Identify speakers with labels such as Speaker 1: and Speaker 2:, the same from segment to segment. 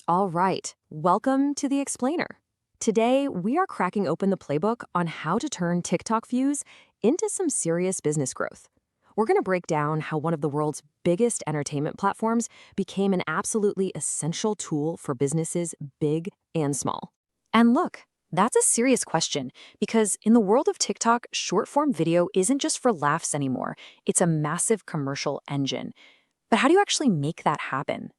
Speaker 1: All right, welcome to the Explainer. Today, we are cracking open the playbook on how to turn TikTok views into some serious business growth. We're going to break down how one of the world's biggest entertainment platforms became an absolutely essential tool for businesses big and small. And look, that's a serious question because in the world of TikTok, short form video isn't just for laughs anymore, it's a massive commercial engine. But how do you actually make that happen?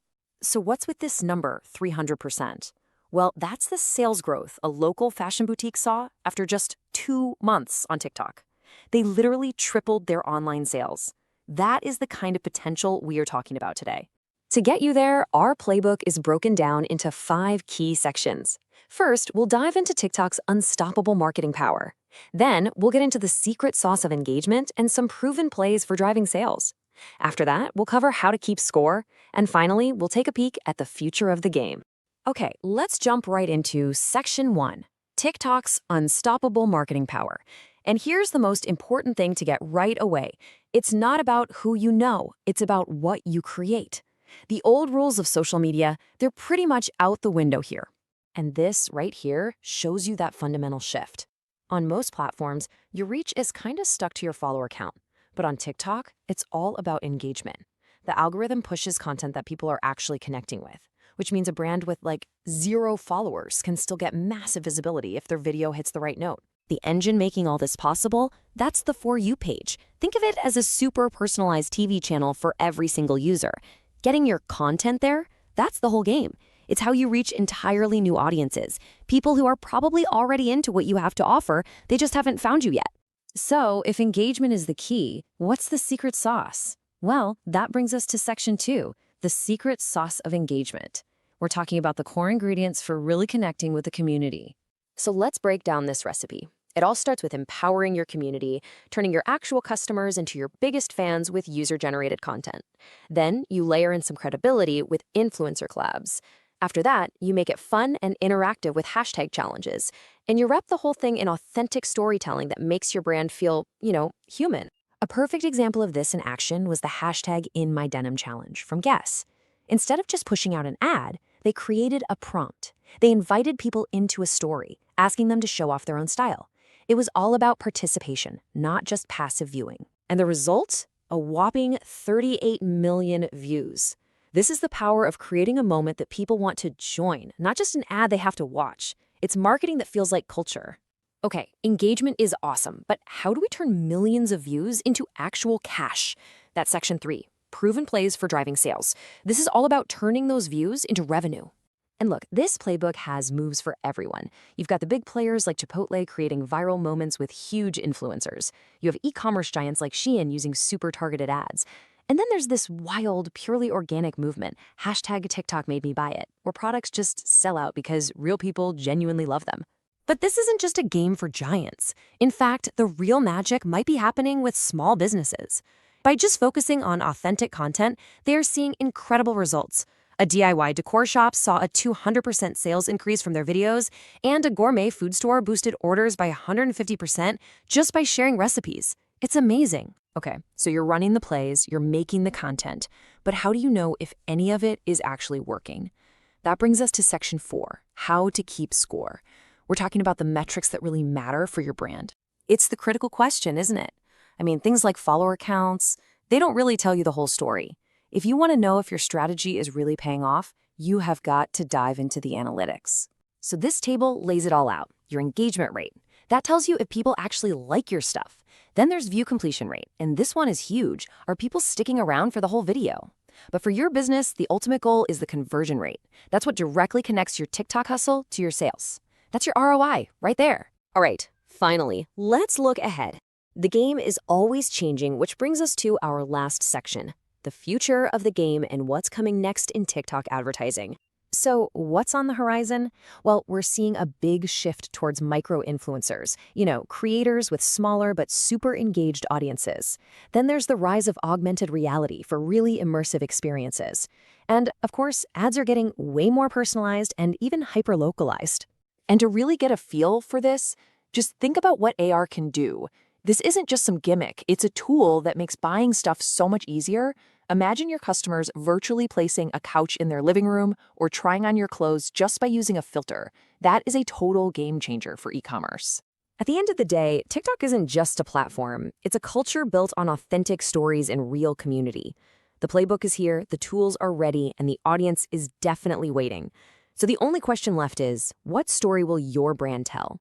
Speaker 1: So what's with this number, 300%? Well, that's the sales growth a local fashion boutique saw after just 2 months on TikTok. They literally tripled their online sales. That is the kind of potential we are talking about today. To get you there, our playbook is broken down into 5 key sections. First, we'll dive into TikTok's unstoppable marketing power. Then, we'll get into the secret sauce of engagement and some proven plays for driving sales. After that, we'll cover how to keep score, and finally, we'll take a peek at the future of the game. Okay, let's jump right into Section 1, TikTok's unstoppable marketing power. And here's the most important thing to get right away. It's not about who you know, it's about what you create. The old rules of social media, they're pretty much out the window here. And this right here shows you that fundamental shift. On most platforms, your reach is kind of stuck to your follower count. But on TikTok, it's all about engagement. The algorithm pushes content that people are actually connecting with, which means a brand with like 0 followers can still get massive visibility if their video hits the right note. The engine making all this possible, that's the For You page. Think of it as a super personalized TV channel for every single user. Getting your content there, that's the whole game. It's how you reach entirely new audiences, people who are probably already into what you have to offer, they just haven't found you yet. So, if engagement is the key, what's the secret sauce? Well, that brings us to Section 2, the secret sauce of engagement. We're talking about the core ingredients for really connecting with the community. So let's break down this recipe. It all starts with empowering your community, turning your actual customers into your biggest fans with user-generated content. Then, you layer in some credibility with influencer collabs. After that, you make it fun and interactive with hashtag challenges, and you wrap the whole thing in authentic storytelling that makes your brand feel, human. A perfect example of this in action was the hashtag #InMyDenim challenge from Guess. Instead of just pushing out an ad, they created a prompt. They invited people into a story, asking them to show off their own style. It was all about participation, not just passive viewing. And the result? A whopping 38 million views. This is the power of creating a moment that people want to join, not just an ad they have to watch. It's marketing that feels like culture. Okay, engagement is awesome, but how do we turn millions of views into actual cash? That's Section 3, proven plays for driving sales. This is all about turning those views into revenue. And look, this playbook has moves for everyone. You've got the big players like Chipotle creating viral moments with huge influencers. You have e-commerce giants like Shein using super targeted ads. And then there's this wild, purely organic movement, hashtag TikTok made me buy it, where products just sell out because real people genuinely love them. But this isn't just a game for giants. In fact, the real magic might be happening with small businesses. By just focusing on authentic content, they are seeing incredible results. A DIY decor shop saw a 200% sales increase from their videos, and a gourmet food store boosted orders by 150% just by sharing recipes. It's amazing. Okay, so you're running the plays, you're making the content, but how do you know if any of it is actually working? That brings us to Section 4, how to keep score. We're talking about the metrics that really matter for your brand. It's the critical question, isn't it? I mean, things like follower counts, they don't really tell you the whole story. If you want to know if your strategy is really paying off, you have got to dive into the analytics. So this table lays it all out, your engagement rate. That tells you if people actually like your stuff. Then there's view completion rate, and this one is huge. Are people sticking around for the whole video? But for your business, the ultimate goal is the conversion rate. That's what directly connects your TikTok hustle to your sales. That's your ROI right there. All right, finally, let's look ahead. The game is always changing, which brings us to our last section, the future of the game and what's coming next in TikTok advertising. So what's on the horizon? Well, we're seeing a big shift towards micro-influencers, creators with smaller but super engaged audiences. Then there's the rise of augmented reality for really immersive experiences. And of course, ads are getting way more personalized and even hyper-localized. And to really get a feel for this, just think about what AR can do. This isn't just some gimmick, it's a tool that makes buying stuff so much easier. Imagine your customers virtually placing a couch in their living room or trying on your clothes just by using a filter. That is a total game changer for e-commerce. At the end of the day, TikTok isn't just a platform. It's a culture built on authentic stories and real community. The playbook is here, the tools are ready, and the audience is definitely waiting. So the only question left is, what story will your brand tell?